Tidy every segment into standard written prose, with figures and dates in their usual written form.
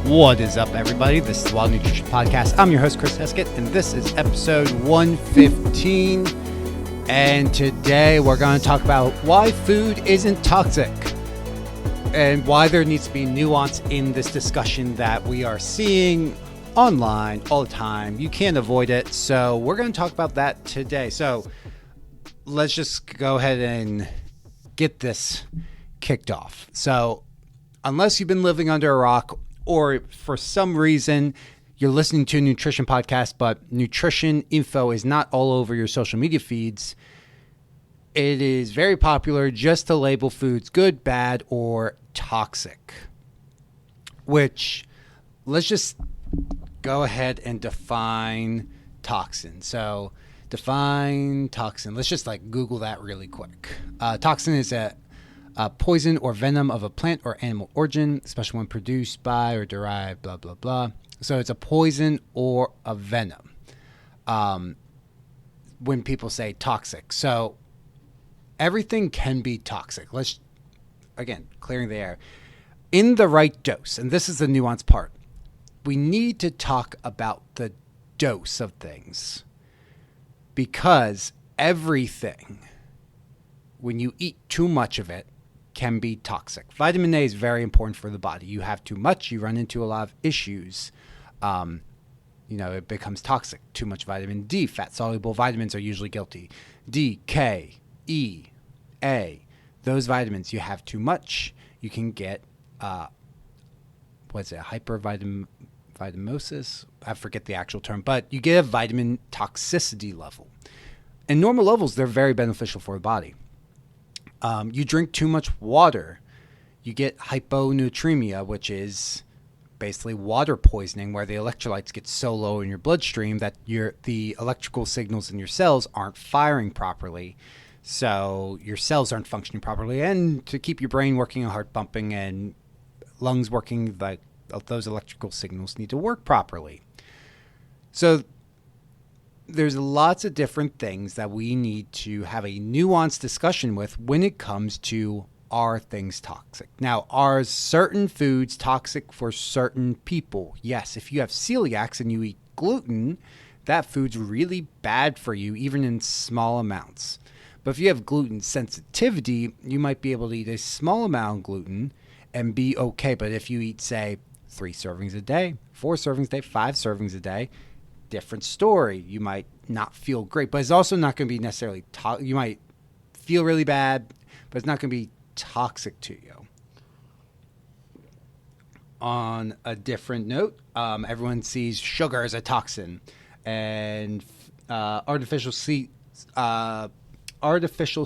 What is up, everybody? This is the Wild Nutrition Podcast. I'm your host, Chris Heskett, and this is episode 115. And today we're going to talk about why food isn't toxic and why there needs to be nuance in this discussion that we are seeing online all the time. You can't avoid it. So we're going to talk about that today. So let's just go ahead and get this kicked off. So unless you've been living under a rock, or for some reason you're listening to a nutrition podcast, but nutrition info is not all over your social media feeds, it is very popular just to label foods good, bad, or toxic. Which, let's just go ahead and define toxin. So, define toxin. Let's just Google that really quick. Toxin is a poison or venom of a plant or animal origin, especially when produced by or derived, blah, blah, blah. So it's a poison or a venom when people say toxic. So everything can be toxic. Let's, again, clearing the air. In the right dose, and this is the nuanced part, we need to talk about the dose of things, because everything, when you eat too much of it, can be toxic. Vitamin A is very important for the body. You have too much, you run into a lot of issues. It becomes toxic. Too much vitamin D, fat-soluble vitamins are usually guilty. D, K, E, A, those vitamins, you have too much, you can get, hypervitaminosis? I forget the actual term, but you get a vitamin toxicity level. In normal levels, they're very beneficial for the body. You drink too much water, you get hyponatremia, which is basically water poisoning, where the electrolytes get so low in your bloodstream that the electrical signals in your cells aren't firing properly. So your cells aren't functioning properly. And to keep your brain working and heart pumping and lungs working, those electrical signals need to work properly. So there's lots of different things that we need to have a nuanced discussion with when it comes to, are things toxic? Now, are certain foods toxic for certain people? Yes, if you have celiacs and you eat gluten, that food's really bad for you, even in small amounts. But if you have gluten sensitivity, you might be able to eat a small amount of gluten and be okay. But if you eat, say, 3 servings a day, 4 servings a day, 5 servings a day, different story. You might not feel great, but it's also not going to be necessarily you might feel really bad, but it's not going to be toxic to you. On a different note, everyone sees sugar as a toxin, and artificial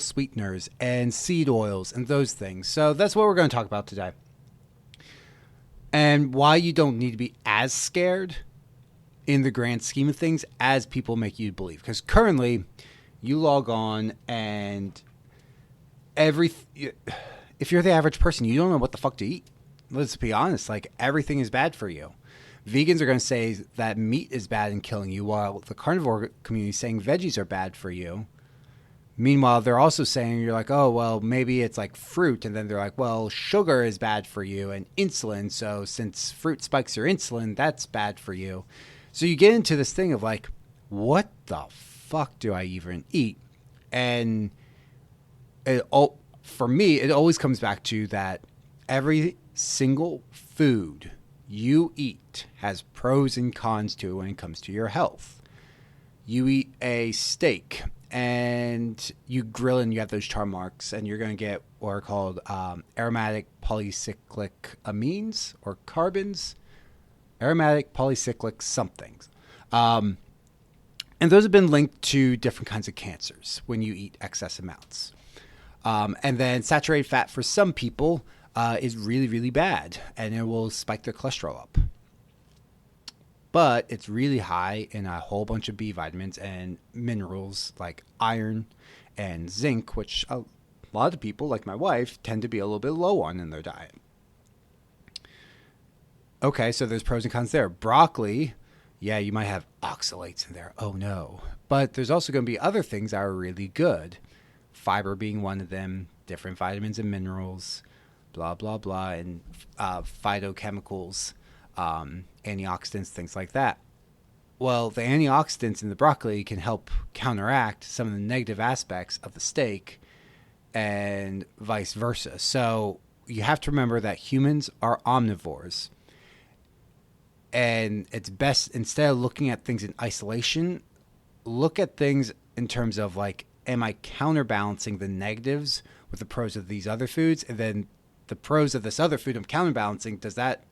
sweeteners and seed oils and those things. So that's what we're going to talk about today, and why you don't need to be as scared in the grand scheme of things as people make you believe. Because currently, you log on and if you're the average person, you don't know what the fuck to eat. Let's be honest, everything is bad for you. Vegans are going to say that meat is bad and killing you, while the carnivore community is saying veggies are bad for you. Meanwhile, they're also saying, you're like, oh, well, maybe it's like fruit. And then they're like, well, sugar is bad for you and insulin. So since fruit spikes your insulin, that's bad for you. So you get into this thing of what the fuck do I even eat? And for me, it always comes back to that every single food you eat has pros and cons to it when it comes to your health. You eat a steak and you grill it and you have those char marks, and you're going to get what are called aromatic polycyclic amines or carbons. Aromatic polycyclic somethings. And those have been linked to different kinds of cancers when you eat excess amounts. And then saturated fat for some people is really, really bad, and it will spike their cholesterol up. But it's really high in a whole bunch of B vitamins and minerals like iron and zinc, which a lot of people, like my wife, tend to be a little bit low on in their diet. Okay, so there's pros and cons there. Broccoli, yeah, you might have oxalates in there. Oh, no. But there's also going to be other things that are really good. Fiber being one of them, different vitamins and minerals, blah, blah, blah, and phytochemicals antioxidants, things like that. Well, the antioxidants in the broccoli can help counteract some of the negative aspects of the steak and vice versa. So you have to remember that humans are omnivores. And it's best, instead of looking at things in isolation, look at things in terms of like, am I counterbalancing the negatives with the pros of these other foods? And then the pros of this other food I'm counterbalancing, does that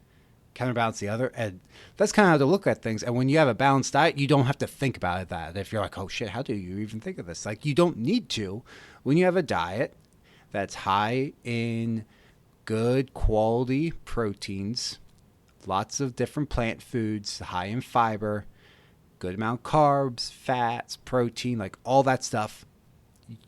counterbalance the other? And that's kind of how to look at things. And when you have a balanced diet, you don't have to think about that. If you're like, oh shit, how do you even think of this? Like, you don't need to. When you have a diet that's high in good quality proteins, lots of different plant foods, high in fiber, good amount of carbs, fats, protein, like all that stuff,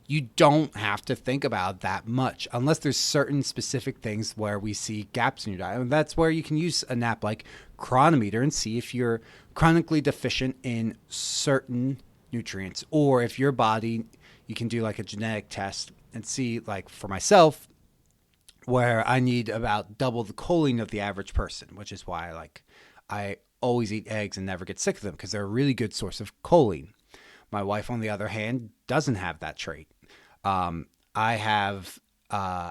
you don't have to think about that much unless there's certain specific things where we see gaps in your diet. And that's where you can use an app like Chronometer and see if you're chronically deficient in certain nutrients, or if your body, you can do like a genetic test and see, like for myself, where I need about double the choline of the average person, which is why I always eat eggs and never get sick of them, because they're a really good source of choline. My wife, on the other hand, doesn't have that trait. I have it's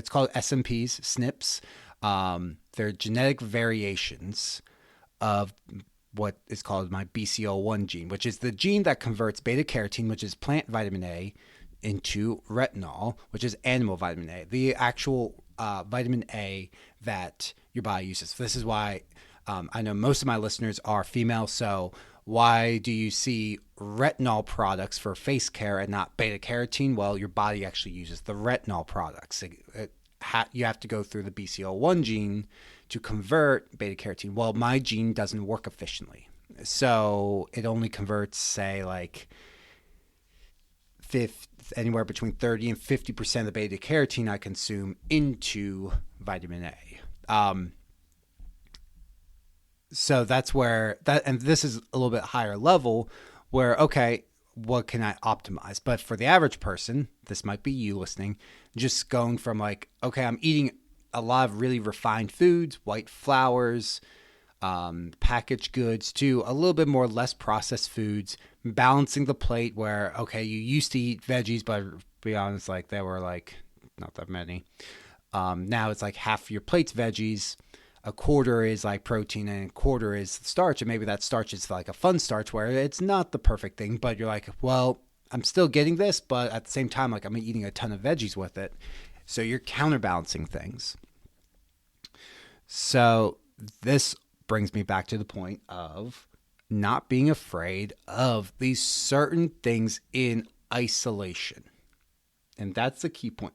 called SNPs, SNPs. They're genetic variations of what is called my BCL1 gene, which is the gene that converts beta carotene, which is plant vitamin A, into retinol, which is animal vitamin A, the actual vitamin A that your body uses. This is why I know most of my listeners are female, so why do you see retinol products for face care and not beta carotene? Well, your body actually uses the retinol products. You have to go through the BCL1 gene to convert beta carotene. Well, my gene doesn't work efficiently. So it only converts, say, like anywhere between 30 and 50% of the beta carotene I consume into vitamin A. So that's where and this is a little bit higher level where, okay, what can I optimize? But for the average person, this might be you listening, just going from like, okay, I'm eating a lot of really refined foods, white flours, packaged goods, to a little bit more less processed foods, balancing the plate where, okay, you used to eat veggies, but to be honest, like there were like not that many. Now it's like half your plate's veggies, a quarter is like protein, and a quarter is starch. And maybe that starch is like a fun starch where it's not the perfect thing, but you're like, well, I'm still getting this, but at the same time, like I'm eating a ton of veggies with it. So you're counterbalancing things. So this brings me back to the point of not being afraid of these certain things in isolation. And that's the key point.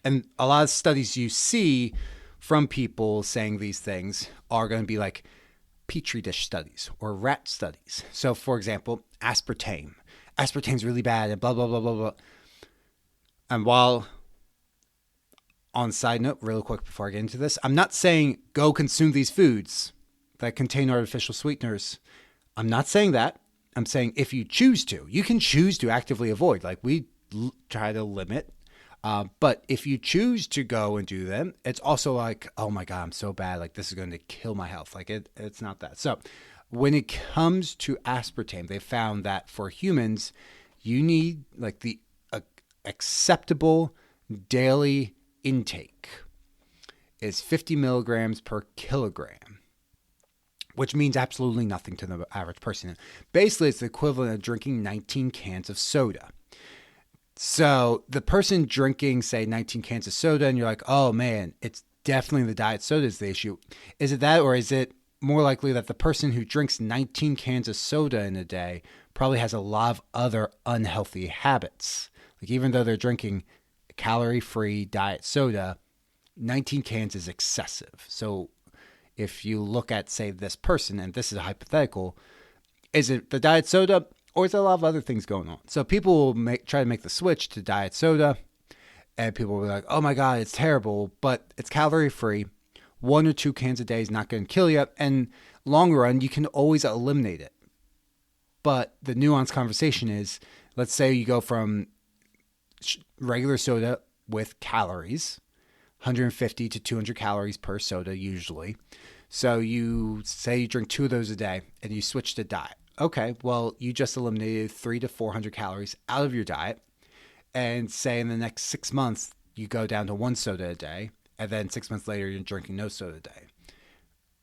And a lot of studies you see from people saying these things are going to be like petri dish studies or rat studies. So for example, aspartame. Aspartame's really bad and blah, blah, blah, blah, blah. And while, on side note, real quick before I get into this, I'm not saying go consume these foods that contain artificial sweeteners. I'm not saying that. I'm saying if you choose to, you can choose to actively avoid. Like we try to limit. But if you choose to go and do them, it's also like, oh my God, I'm so bad. Like this is going to kill my health. Like it's not that. So when it comes to aspartame, they found that for humans, you need like the acceptable daily intake is 50 milligrams per kilogram, which means absolutely nothing to the average person. Basically, it's the equivalent of drinking 19 cans of soda. So the person drinking, say, 19 cans of soda, and you're like, oh man, it's definitely the diet soda is the issue. Is it that, or is it more likely that the person who drinks 19 cans of soda in a day probably has a lot of other unhealthy habits? Like even though they're drinking calorie-free diet soda, 19 cans is excessive. So if you look at, say, this person, and this is a hypothetical, is it the diet soda? Or is there a lot of other things going on? So people will try to make the switch to diet soda, and people will be like, oh my God, it's terrible, but it's calorie-free. 1 or 2 cans a day is not going to kill you. And long run, you can always eliminate it. But the nuanced conversation is, let's say you go from regular soda with calories, 150 to 200 calories per soda usually. So you say you drink 2 of those a day and you switch to diet. Okay, well, you just eliminated 3 to 400 calories out of your diet. And say in the next 6 months, you go down to 1 soda a day. And then 6 months later, you're drinking no soda a day.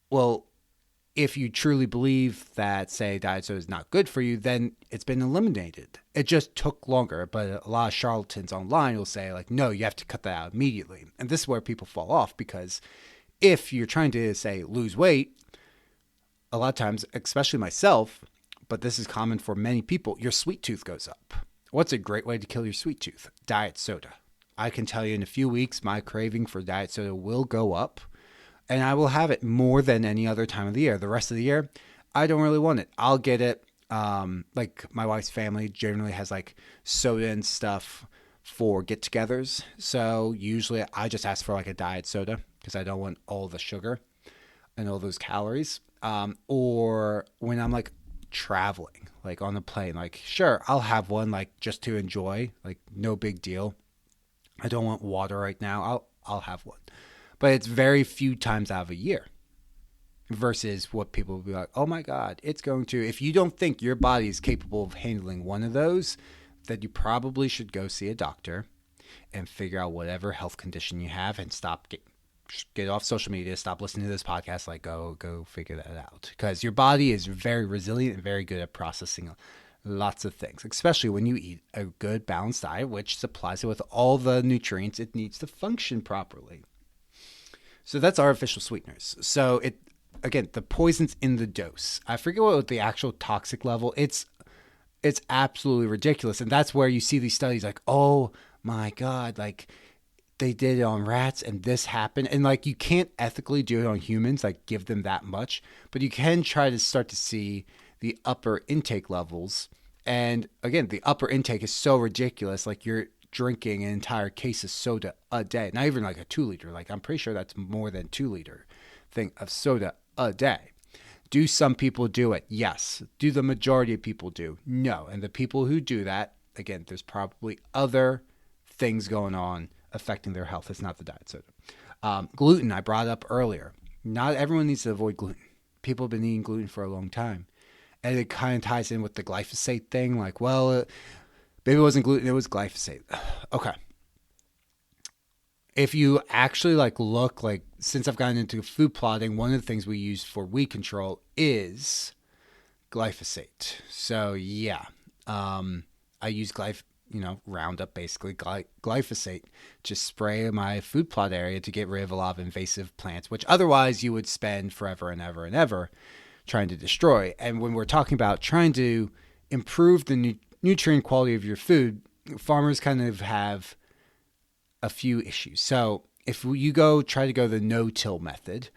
Well, if you truly believe that, say, diet soda is not good for you, then it's been eliminated. It just took longer. But a lot of charlatans online will say, like, no, you have to cut that out immediately. And this is where people fall off, because if you're trying to, say, lose weight, a lot of times, especially myself, but this is common for many people, your sweet tooth goes up. What's a great way to kill your sweet tooth? Diet soda. I can tell you in a few weeks, my craving for diet soda will go up. And I will have it more than any other time of the year. The rest of the year, I don't really want it. I'll get it. Like my wife's family generally has like soda and stuff for get-togethers. So usually I just ask for like a diet soda because I don't want all the sugar and all those calories. Or when I'm like traveling, like on the plane, like sure, I'll have one like just to enjoy, like no big deal. I don't want water right now. I'll have one. But it's very few times out of a year versus what people will be like, oh my God, it's going to. If you don't think your body is capable of handling one of those, then you probably should go see a doctor and figure out whatever health condition you have and get off social media, stop listening to this podcast, like go figure that out. Because your body is very resilient and very good at processing lots of things, especially when you eat a good balanced diet, which supplies it with all the nutrients it needs to function properly. So that's artificial sweeteners. So again, the poison's in the dose. I forget what the actual toxic level. It's absolutely ridiculous. And that's where you see these studies like, oh my God, like they did it on rats and this happened. And like you can't ethically do it on humans, like give them that much, but you can try to start to see the upper intake levels. And again, the upper intake is so ridiculous. Like you're drinking an entire case of soda a day, not even like a 2 liter. Like I'm pretty sure that's more than 2 liter thing of soda a day. Do some people do it? Yes. Do the majority of people do? No. And the people who do that, again, there's probably other things going on affecting their health. It's not the diet soda. Gluten, I brought up earlier. Not everyone needs to avoid gluten. People have been eating gluten for a long time. And it kind of ties in with the glyphosate thing. Like, well, maybe it wasn't gluten, it was glyphosate. Okay. If you actually like look, like since I've gotten into food plotting, one of the things we use for weed control is glyphosate. So yeah, I use Roundup, basically glyphosate, to spray my food plot area to get rid of a lot of invasive plants, which otherwise you would spend forever and ever and ever trying to destroy. And when we're talking about trying to improve the nutrient quality of your food, farmers kind of have a few issues. So if you try to go the no-till method,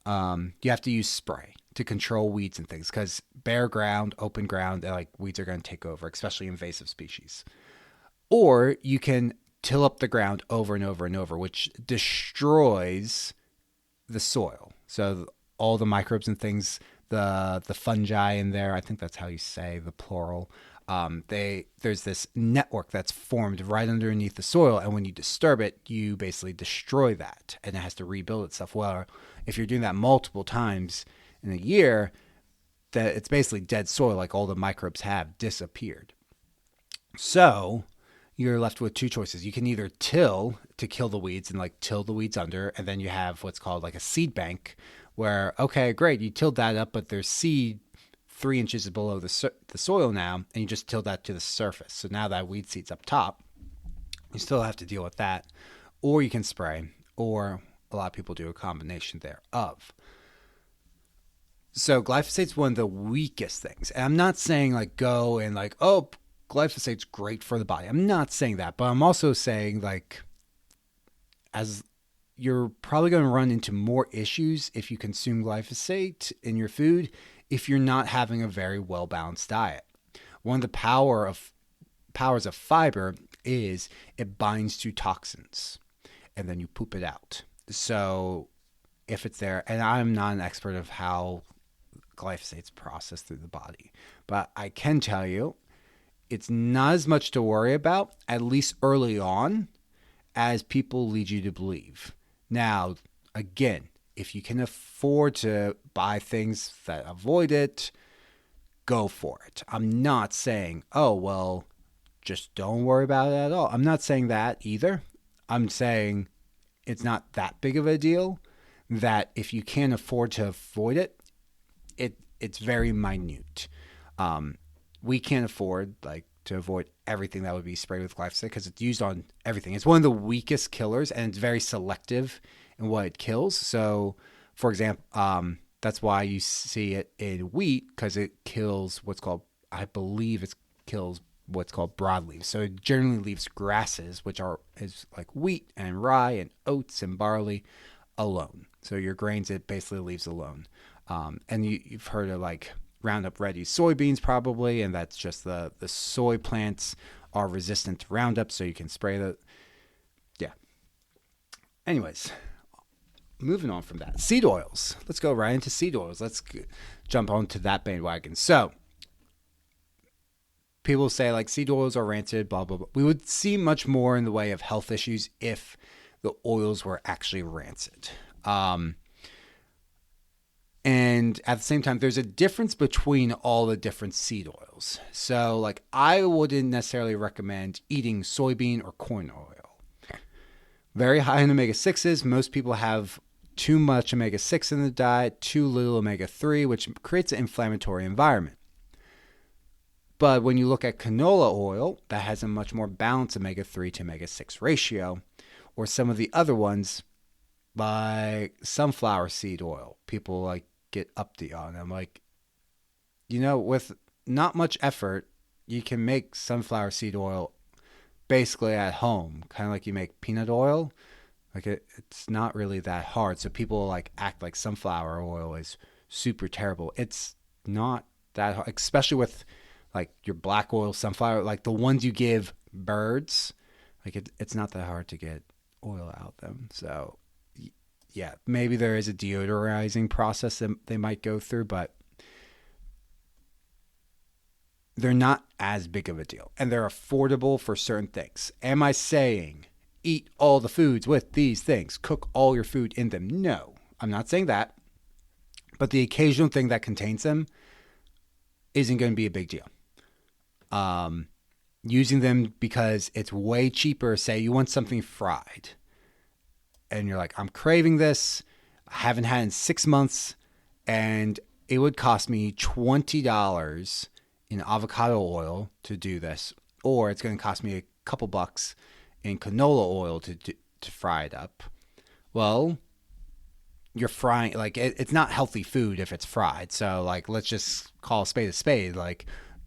you have to use spray to control weeds and things, because bare ground, open ground, like weeds are going to take over, especially invasive species. Or you can till up the ground over and over and over, which destroys the soil. So all the microbes and things, the fungi in there, I think that's how you say the plural. There's this network that's formed right underneath the soil, and when you disturb it, you basically destroy that, and it has to rebuild itself. Well, if you're doing that multiple times in a year, that it's basically dead soil, like all the microbes have disappeared. So you're left with two choices. You can either till to kill the weeds and like till the weeds under, and then you have what's called like a seed bank, where, okay, great, you tilled that up, but there's seed 3 inches below the soil now, and you just tilt that to the surface. So now that weed seed's up top, you still have to deal with that. Or you can spray, or a lot of people do a combination thereof. So glyphosate's one of the weakest things. And I'm not saying like go and like, oh, glyphosate's great for the body. I'm not saying that, but I'm also saying like, as you're probably going to run into more issues if you consume glyphosate in your food if you're not having a very well-balanced diet. One of the powers of fiber is it binds to toxins, and then you poop it out. So if it's there, and I'm not an expert of how glyphosate's processed through the body, but I can tell you it's not as much to worry about, at least early on, as people lead you to believe. Now, again, if you can afford to buy things that avoid it, go for it. I'm not saying, oh, well, just don't worry about it at all. I'm not saying that either. I'm saying it's not that big of a deal, that if you can't afford to avoid it, it's very minute. We can't afford to avoid everything that would be sprayed with glyphosate because it's used on everything. It's one of the weakest killers, and it's very selective in what it kills. So, for example, that's why you see it in wheat, because it kills what's called, I believe it kills what's called broadleaves. So it generally leaves grasses, which is like wheat and rye and oats and barley, alone. So your grains, it basically leaves alone. And you've heard of Roundup Ready soybeans probably, and that's just the soy plants are resistant to Roundup, so you can spray the. Yeah. Anyways, moving on from that, seed oils. Let's go right into seed oils. Let's jump onto that bandwagon. So people say seed oils are rancid, blah, blah, blah. We would see much more in the way of health issues if the oils were actually rancid. And at the same time, there's a difference between all the different seed oils. So I wouldn't necessarily recommend eating soybean or corn oil. Very high in omega-6s. Most people have too much omega-6 in the diet, too little omega-3, which creates an inflammatory environment. But when you look at canola oil, that has a much more balanced omega-3 to omega-6 ratio, or some of the other ones, like sunflower seed oil. People get uppity on them. With not much effort, you can make sunflower seed oil basically at home, kind of like you make peanut oil. It's not really that hard. So people act like sunflower oil is super terrible. It's not that hard, especially with your black oil sunflower, the ones you give birds. It's not that hard to get oil out them. So yeah, maybe there is a deodorizing process that they might go through, but they're not as big of a deal, and they're affordable for certain things. Am I saying eat all the foods with these things, cook all your food in them? No, I'm not saying that, but the occasional thing that contains them isn't going to be a big deal. Using them because it's way cheaper. Say you want something fried, and you're like, I'm craving this. I haven't had it in 6 months, and it would cost me $20 in avocado oil to do this, or it's going to cost me a couple bucks in canola oil to fry it up. Well, you're frying, it's not healthy food if it's fried. So let's just call a spade a spade.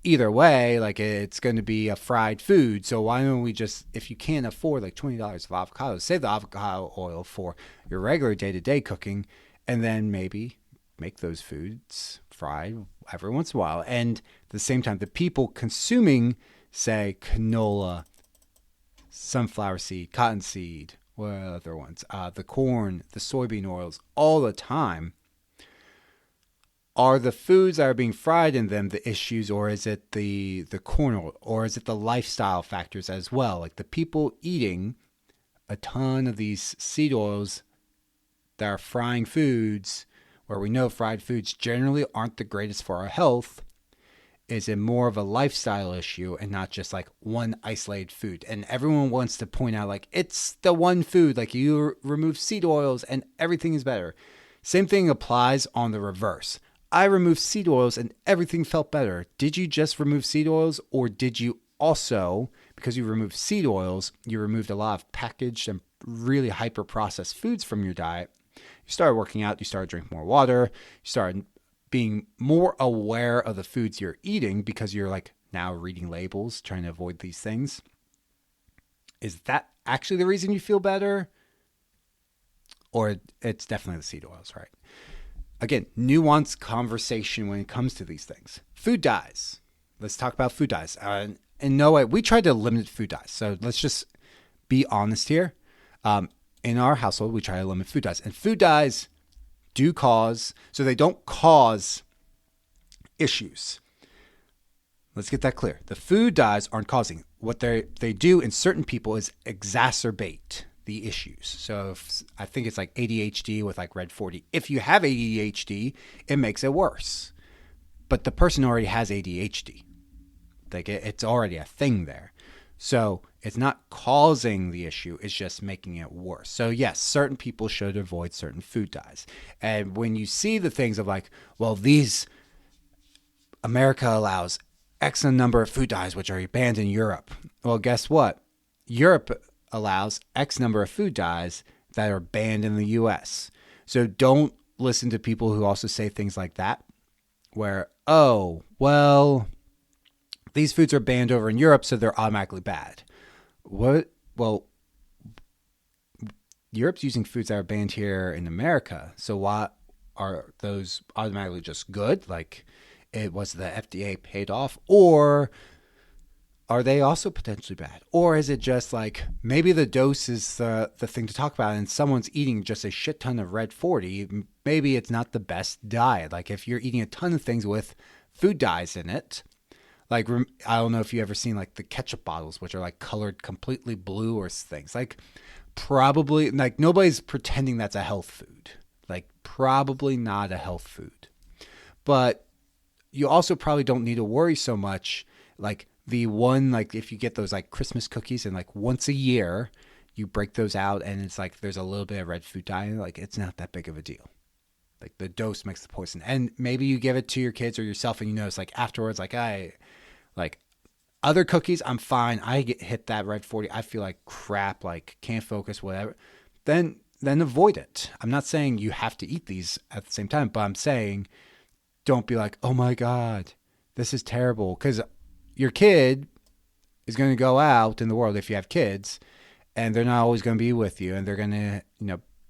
Either way, it's going to be a fried food. So why don't we just, if you can't afford $20 of avocados, save the avocado oil for your regular day-to-day cooking, and then maybe make those foods fried every once in a while. And at the same time, the people consuming, say, canola, sunflower seed, cottonseed, what other ones? The corn, the soybean oils, all the time. Are the foods that are being fried in them the issues, or is it the corn oil, or is it the lifestyle factors as well? The people eating a ton of these seed oils that are frying foods, where we know fried foods generally aren't the greatest for our health. Is it more of a lifestyle issue and not just one isolated food? And everyone wants to point out it's the one food, you remove seed oils and everything is better. Same thing applies on the reverse. I removed seed oils and everything felt better. Did you just remove seed oils, or did you also, because you removed seed oils, you removed a lot of packaged and really hyper processed foods from your diet? You started working out, you started drinking more water, you started being more aware of the foods you're eating because you're now reading labels, trying to avoid these things. Is that actually the reason you feel better? Or it's definitely the seed oils, right? Again, nuanced conversation when it comes to these things. Food dyes. Let's talk about food dyes. In no way, we tried to limit food dyes. So let's just be honest here. In our household, we try to limit food dyes. And food dyes so they don't cause issues. Let's get that clear. The food dyes aren't causing it. What they do in certain people is exacerbate the issues. So I think it's like ADHD with like red 40. If you have ADHD, it makes it worse. But the person already has ADHD. Like it's already a thing there. So it's not causing the issue, it's just making it worse. So yes, certain people should avoid certain food dyes. And when you see the things of like, well, America allows X number of food dyes which are banned in Europe. Well, guess what? Europe allows X number of food dyes that are banned in the US. So don't listen to people who also say things like that, where, oh, well, these foods are banned over in Europe, so they're automatically bad. What? Well, Europe's using foods that are banned here in America, so why are those automatically just good? Like, it was the FDA paid off, or are they also potentially bad? Or is it just like maybe the dose is the thing to talk about and someone's eating just a shit ton of red 40, maybe it's not the best diet. Like if you're eating a ton of things with food dyes in it, like I don't know if you ever seen like the ketchup bottles, which are like colored completely blue or things. Like probably like nobody's pretending that's a health food. Like probably not a health food. But you also probably don't need to worry so much like the one, like if you get those like Christmas cookies and like once a year you break those out and it's like there's a little bit of red food dye, like it's not that big of a deal. Like the dose makes the poison. And maybe you give it to your kids or yourself and you notice like afterwards, like other cookies, I'm fine. I hit that red 40. I feel like crap, like can't focus, whatever. Then avoid it. I'm not saying you have to eat these at the same time, but I'm saying don't be like, oh my God, this is terrible. Because your kid is going to go out in the world if you have kids and they're not always going to be with you and they're going to,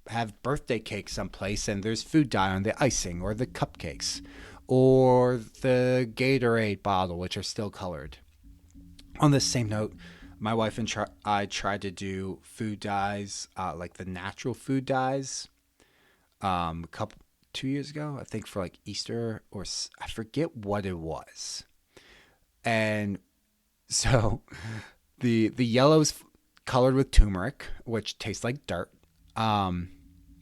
have birthday cake someplace and there's food dye on the icing or the cupcakes or the Gatorade bottle, which are still colored. On the same note, my wife and I tried to do food dyes, like the natural food dyes, 2 years ago, I think for like Easter or I forget what it was. And so the yellow's colored with turmeric, which tastes like dirt.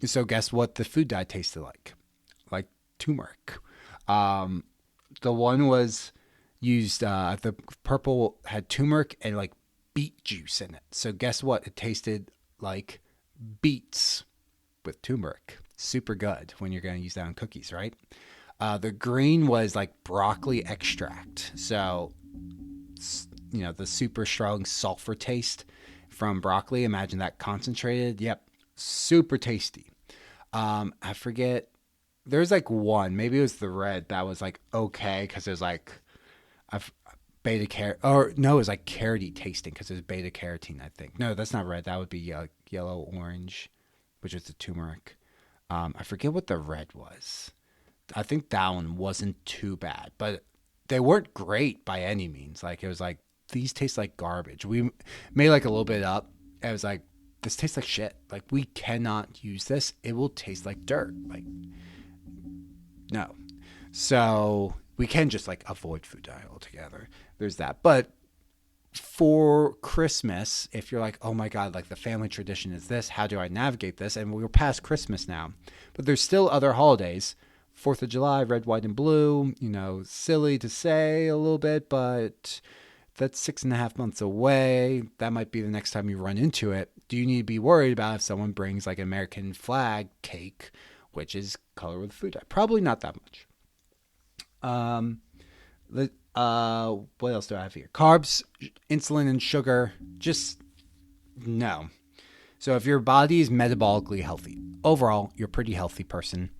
So guess what the food dye tasted like? Like turmeric. The one was used, the purple had turmeric and like beet juice in it. So guess what? It tasted like beets with turmeric. Super good when you're going to use that on cookies, right? The green was like broccoli extract. So, the super strong sulfur taste from broccoli. Imagine that concentrated. Yep. Super tasty. I forget. There's like one, maybe it was the red that was like okay because it was like beta carotene, or no, it was like carroty tasting because it was beta carotene. I think no, that's not red. That would be yellow orange, which is the turmeric. I forget what the red was. I think that one wasn't too bad, but they weren't great by any means. Like it was like these taste like garbage. We made like a little bit up. It was like this tastes like shit. Like we cannot use this. It will taste like dirt. Like no. So we can just like avoid food dye altogether. There's that. But for Christmas, if you're like, oh my God, like the family tradition is this, how do I navigate this? And we're past Christmas now, but there's still other holidays. 4th of July, red, white, and blue, silly to say a little bit, but that's 6.5 months away. That might be the next time you run into it. Do you need to be worried about if someone brings like an American flag cake, which is colored with food dye? Probably not that much. What else do I have here? Carbs, insulin, and sugar. Just no. So if your body is metabolically healthy, overall, you're a pretty healthy person.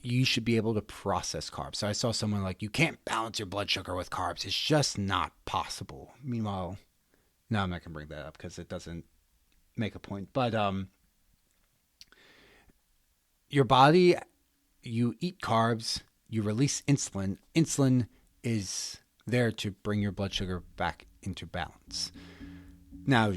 You should be able to process carbs. So I saw someone like, you can't balance your blood sugar with carbs. It's just not possible. Meanwhile, no, I'm not going to bring that up because it doesn't make a point. But your body, you eat carbs, you release insulin. Insulin is there to bring your blood sugar back into balance. Now,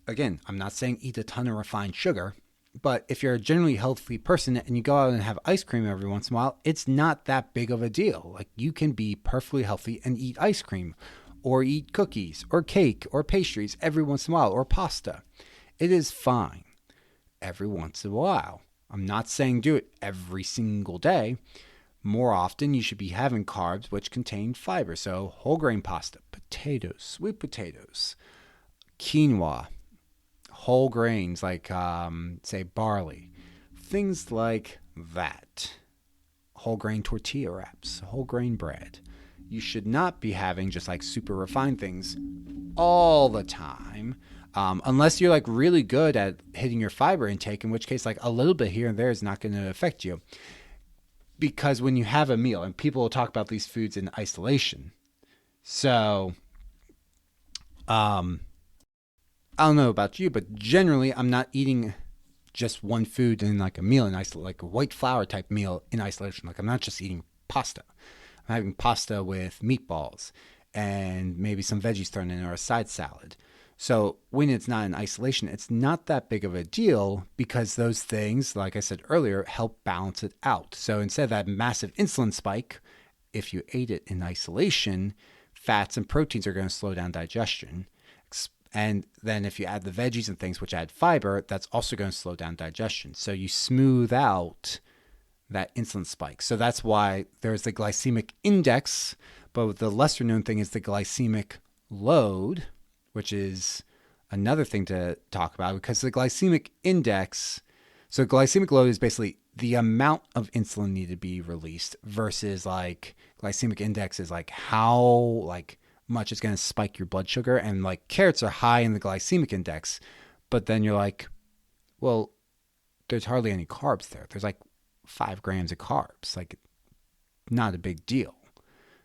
again, I'm not saying eat a ton of refined sugar. But if you're a generally healthy person and you go out and have ice cream every once in a while, it's not that big of a deal. Like, you can be perfectly healthy and eat ice cream or eat cookies or cake or pastries every once in a while, or pasta. It is fine every once in a while. I'm not saying do it every single day. More often, you should be having carbs which contain fiber. So whole grain pasta, potatoes, sweet potatoes, quinoa, whole grains like, say, barley, things like that. Whole grain tortilla wraps, whole grain bread. You should not be having just like super refined things all the time, unless you're like really good at hitting your fiber intake, in which case like a little bit here and there is not going to affect you. Because when you have a meal, and people will talk about these foods in isolation. So, I don't know about you, but generally I'm not eating just one food in like a meal in isolation, like a white flour type meal in isolation. Like, I'm not just eating pasta. I'm having pasta with meatballs and maybe some veggies thrown in, or a side salad. So when it's not in isolation, it's not that big of a deal, because those things, like I said earlier, help balance it out. So instead of that massive insulin spike, if you ate it in isolation, fats and proteins are going to slow down digestion. And then if you add the veggies and things which add fiber, that's also going to slow down digestion. So you smooth out that insulin spike. So that's why there's the glycemic index, but the lesser known thing is the glycemic load, which is another thing to talk about, because the glycemic index, so glycemic load is basically the amount of insulin needed to be released, versus like glycemic index is like how like much it's going to spike your blood sugar. And like carrots are high in the glycemic index, but then you're like, well, there's hardly any carbs there. There's like 5 grams of carbs, like not a big deal.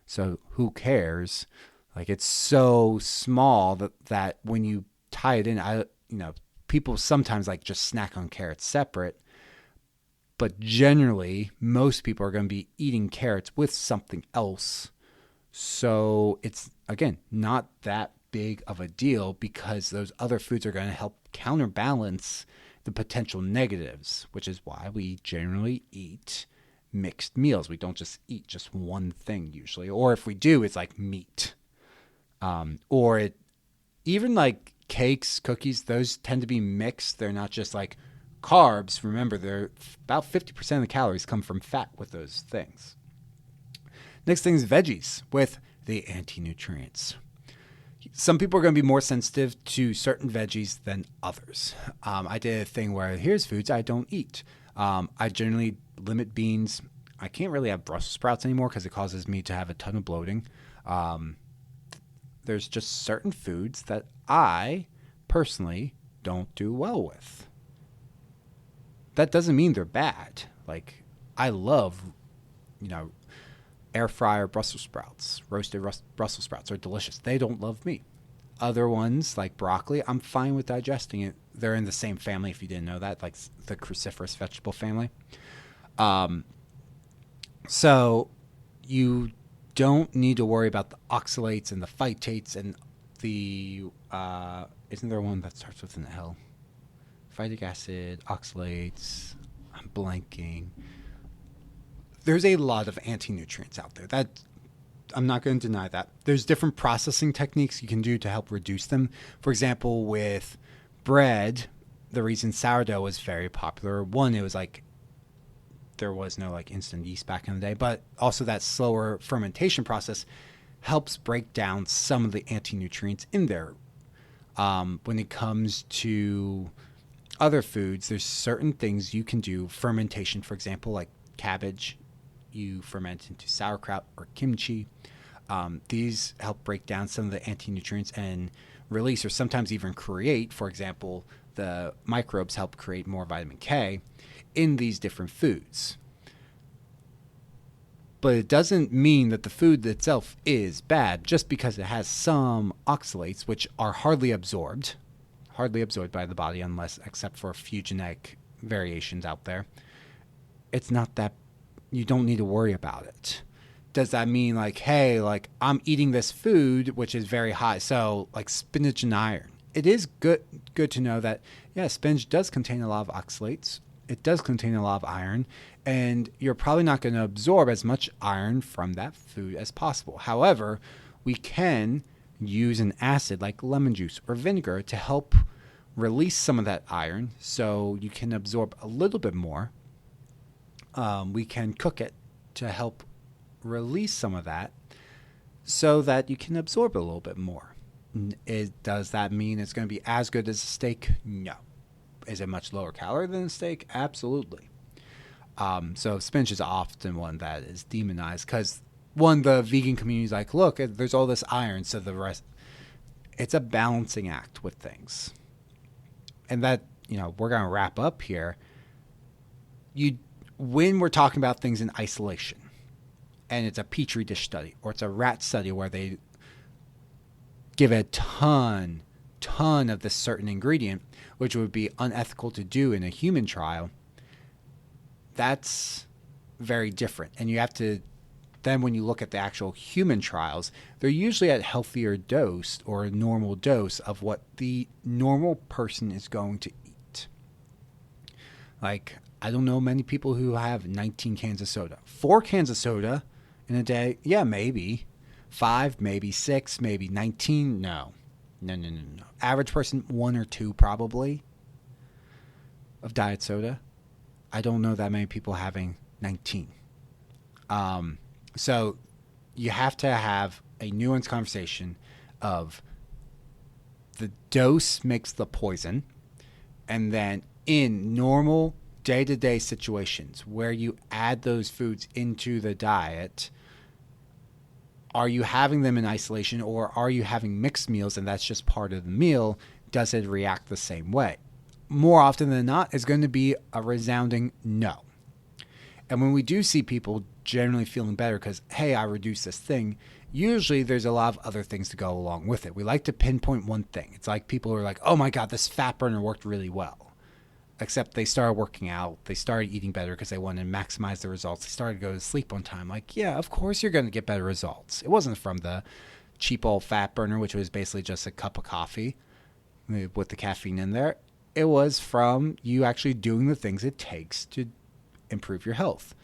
So who cares? Like, it's so small that when you tie it in, people sometimes like just snack on carrots separate, but generally most people are going to be eating carrots with something else. So it's, again, not that big of a deal, because those other foods are going to help counterbalance the potential negatives, which is why we generally eat mixed meals. We don't just eat just one thing usually, or if we do, it's like meat. Even like cakes, cookies, those tend to be mixed. They're not just like carbs. Remember, they're about 50% of the calories come from fat with those things. Next thing is veggies with the anti-nutrients. Some people are going to be more sensitive to certain veggies than others. I did a thing where here's foods I don't eat. I generally limit beans. I can't really have Brussels sprouts anymore because it causes me to have a ton of bloating. There's just certain foods that I personally don't do well with. That doesn't mean they're bad. Like, I love, air fryer Brussels sprouts. Roasted Brussels sprouts are delicious. They don't love me. Other ones, like broccoli, I'm fine with digesting it. They're in the same family, if you didn't know that, like the cruciferous vegetable family. So you don't need to worry about the oxalates and the phytates and the, isn't there one that starts with an L? Phytic acid, oxalates, I'm blanking. There's a lot of anti-nutrients out there. That, I'm not going to deny that. There's different processing techniques you can do to help reduce them. For example, with bread, the reason sourdough was very popular, one, it was like, there was no like instant yeast back in the day, but also that slower fermentation process helps break down some of the anti-nutrients in there. When it comes to other foods, there's certain things you can do. Fermentation, for example, like cabbage, you ferment into sauerkraut or kimchi. These help break down some of the anti-nutrients and release, or sometimes even create, for example, the microbes help create more vitamin K in these different foods. But it doesn't mean that the food itself is bad just because it has some oxalates, which are hardly absorbed by the body, except for a few genetic variations out there. It's not that, you don't need to worry about it. Does that mean like, hey, like I'm eating this food which is very high, so like spinach and iron it is good to know that, yeah, spinach does contain a lot of oxalates. It does contain a lot of iron, and you're probably not going to absorb as much iron from that food as possible. However, we can use an acid like lemon juice or vinegar to help release some of that iron so you can absorb a little bit more. We can cook it to help release some of that so that you can absorb a little bit more. Does that mean it's going to be as good as a steak? No. Is it much lower calorie than a steak? Absolutely. So spinach is often one that is demonized because the vegan community is like, look, there's all this iron, so the rest, it's a balancing act with things. And that, we're going to wrap up here. When we're talking about things in isolation, and it's a petri dish study or it's a rat study where they give a ton of this certain ingredient, which would be unethical to do in a human trial, that's very different. And you have to, then when you look at the actual human trials, they're usually at healthier dose or a normal dose of what the normal person is going to eat. Like, I don't know many people who have 19 cans of soda. 4 cans of soda in a day, yeah, maybe. 5, maybe 6, maybe 19, no. Average person, 1 or 2 probably of diet soda. I don't know that many people having 19. So you have to have a nuanced conversation of the dose makes the poison, and then in normal day-to-day situations where you add those foods into the diet, are you having them in isolation or are you having mixed meals and that's just part of the meal? Does it react the same way? More often than not, it's going to be a resounding no. And when we do see people generally feeling better because, hey, I reduced this thing, usually there's a lot of other things to go along with it. We like to pinpoint one thing. It's like people are like, oh my God, this fat burner worked really well. Except they started working out. They started eating better because they wanted to maximize the results. They started to go to sleep on time. Like, yeah, of course you're going to get better results. It wasn't from the cheap old fat burner, which was basically just a cup of coffee with the caffeine in there. It was from you actually doing the things it takes to improve your health.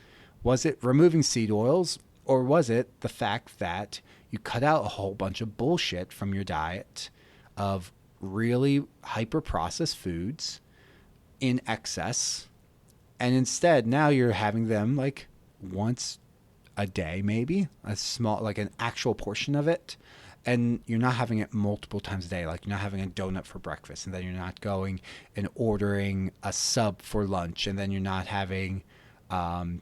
Was it removing seed oils, or was it the fact that you cut out a whole bunch of bullshit from your diet of really hyper-processed foods in excess, and instead now you're having them like once a day, maybe a small, like an actual portion of it, and you're not having it multiple times a day. Like you're not having a donut for breakfast, and then you're not going and ordering a sub for lunch, and then you're not having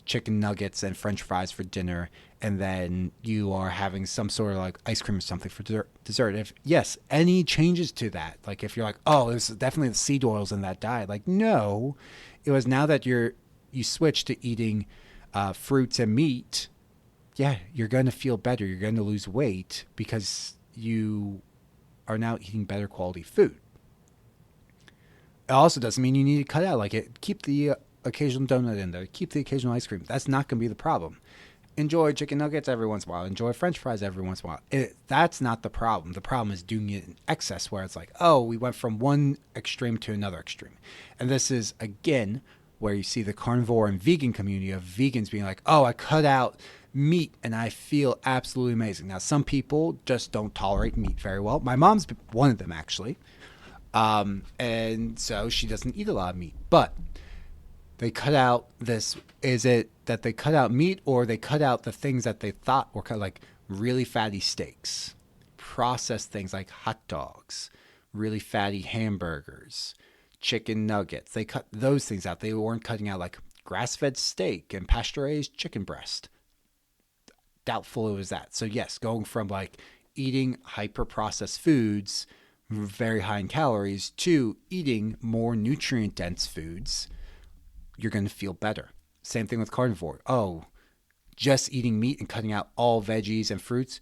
chicken nuggets and french fries for dinner, and then you are having some sort of like ice cream or something for dessert. If yes, any changes to that, like if you're like, oh, there's definitely the seed oils in that diet, like no, it was now that you switch to eating fruits and meat, yeah, you're going to feel better. You're going to lose weight because you are now eating better quality food. It also doesn't mean you need to cut out keep the occasional donut in there, keep the occasional ice cream. That's not going to be the problem. Enjoy chicken nuggets every once in a while. Enjoy french fries every once in a while. That's not the problem. The problem is doing it in excess where it's like, oh, we went from one extreme to another extreme. And this is, again, where you see the carnivore and vegan community of vegans being like, oh, I cut out meat and I feel absolutely amazing. Now, some people just don't tolerate meat very well. My mom's one of them, actually. And so she doesn't eat a lot of meat. But they cut out this. Is it that they cut out meat, or they cut out the things that they thought were like really fatty steaks, processed things like hot dogs, really fatty hamburgers, chicken nuggets? They cut those things out. They weren't cutting out like grass-fed steak and pasture-raised chicken breast. Doubtful it was that. So yes, going from like eating hyper-processed foods, very high in calories, to eating more nutrient-dense foods, you're going to feel better. Same thing with carnivore. Oh, just eating meat and cutting out all veggies and fruits,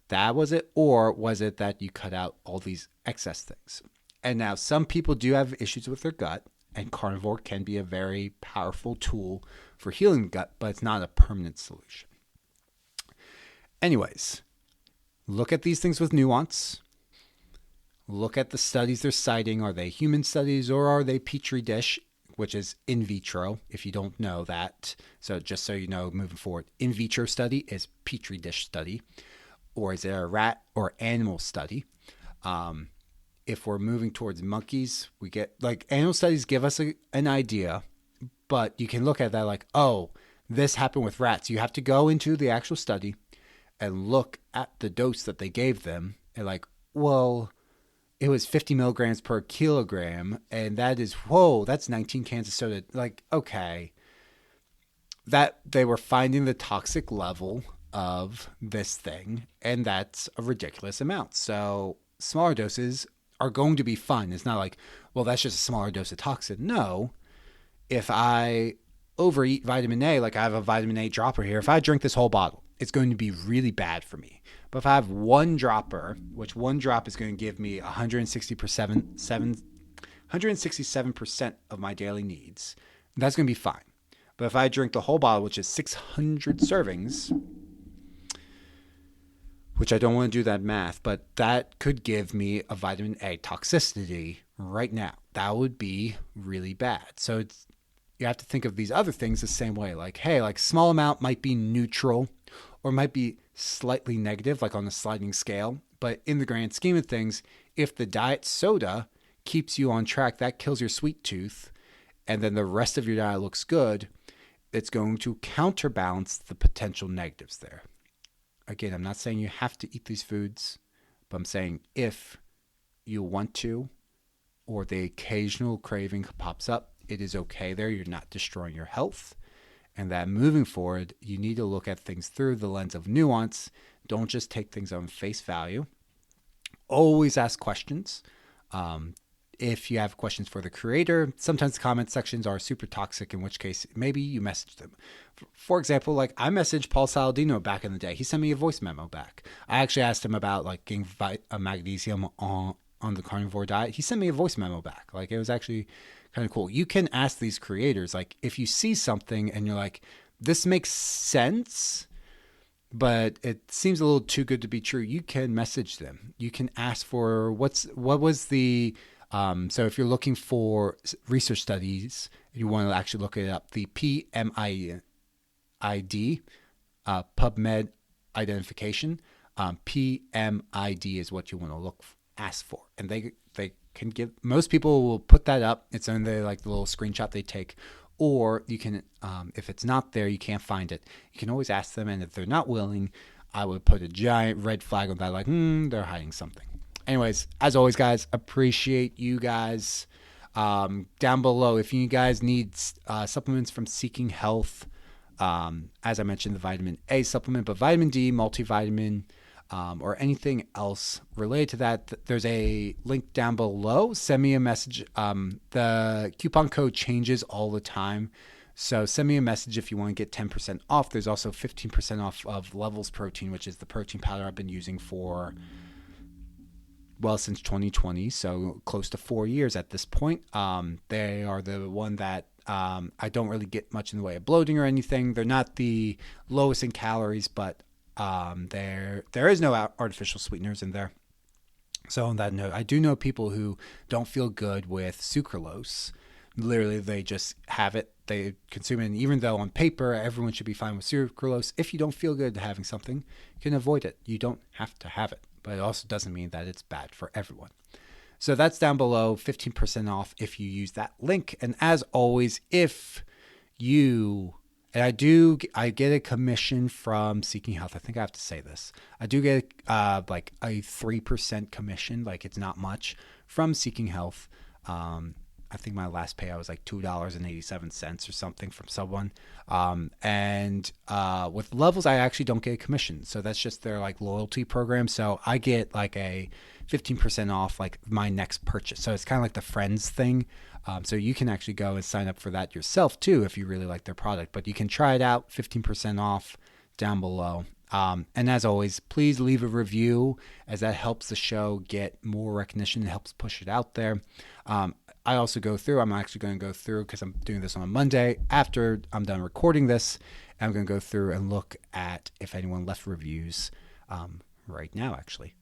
that was it? Or was it that you cut out all these excess things? And now some people do have issues with their gut, and carnivore can be a very powerful tool for healing the gut, but it's not a permanent solution. Anyways, look at these things with nuance. look at the studies they're citing. Are they human studies or are they petri dish, which is in vitro, if you don't know that. So just so you know, moving forward, in vitro study is petri dish study, or is it a rat or animal study? If we're moving towards monkeys, we get like animal studies give us an idea, but you can look at that like, oh, this happened with rats. You have to go into the actual study and look at the dose that they gave them and like, well, it was 50 milligrams per kilogram, and that is, whoa, that's 19 cans of soda. Like, okay, that they were finding the toxic level of this thing, and that's a ridiculous amount. So smaller doses are going to be fun. It's not like, well, that's just a smaller dose of toxin. No, if I overeat vitamin A, like I have a vitamin A dropper here, if I drink this whole bottle, it's going to be really bad for me. But if I have one dropper, which one drop is going to give me 167% of my daily needs, that's going to be fine. But if I drink the whole bottle, which is 600 servings, which I don't want to do that math, but that could give me a vitamin A toxicity right now. That would be really bad. So you have to think of these other things the same way. Like, hey, like small amount might be neutral or might be slightly negative, like on a sliding scale. But in the grand scheme of things, if the diet soda keeps you on track, that kills your sweet tooth, and then the rest of your diet looks good, it's going to counterbalance the potential negatives there. Again, I'm not saying you have to eat these foods, but I'm saying if you want to, or the occasional craving pops up, it is okay there. You're not destroying your health. And that moving forward, you need to look at things through the lens of nuance. Don't just take things on face value. Always ask questions. If you have questions for the creator, sometimes the comment sections are super toxic, in which case maybe you message them. For example, like I messaged Paul Saladino back in the day. He sent me a voice memo back. I actually asked him about like getting magnesium on the carnivore diet. He sent me a voice memo back. Like it was actually kind of cool. You can ask these creators, like if you see something and you're like, this makes sense, but it seems a little too good to be true, you can message them. You can ask for what was the so if you're looking for research studies, you want to actually look it up, the PMID, PubMed identification, PMID is what you want to ask for. And they can give, most people will put that up. It's on the like the little screenshot they take. Or you can, if it's not there, you can't find it, you can always ask them. And if they're not willing, I would put a giant red flag on that, like, they're hiding something. Anyways, as always, guys, appreciate you guys. Down below, if you guys need supplements from Seeking Health, as I mentioned, the vitamin A supplement, but vitamin D, multivitamin, or anything else related to that, there's a link down below. Send me a message. The coupon code changes all the time, so send me a message if you want to get 10% off. There's also 15% off of Levels Protein, which is the protein powder I've been using for, well, since 2020, so close to 4 years at this point. They are the one that I don't really get much in the way of bloating or anything. They're not the lowest in calories, but there is no artificial sweeteners in there. So on that note, I do know people who don't feel good with sucralose. Literally, they just have it, they consume it, and even though on paper everyone should be fine with sucralose, if you don't feel good having something, you can avoid it. You don't have to have it, but it also doesn't mean that it's bad for everyone. So that's down below, 15% off if you use that link. And as always, if you, and I get a commission from Seeking Health. I think I have to say this. I do get like a 3% commission, like it's not much, from Seeking Health. I think my last payout was like $2.87 or something from someone. And with Levels, I actually don't get a commission. So that's just their like loyalty program. So I get like a 15% off like my next purchase. So it's kind of like the Friends thing. So you can actually go and sign up for that yourself too if you really like their product. But you can try it out, 15% off down below. And as always, please leave a review, as that helps the show get more recognition. It helps push it out there. I also I'm actually going to go through, because I'm doing this on a Monday, after I'm done recording this, I'm going to go through and look at if anyone left reviews right now, actually.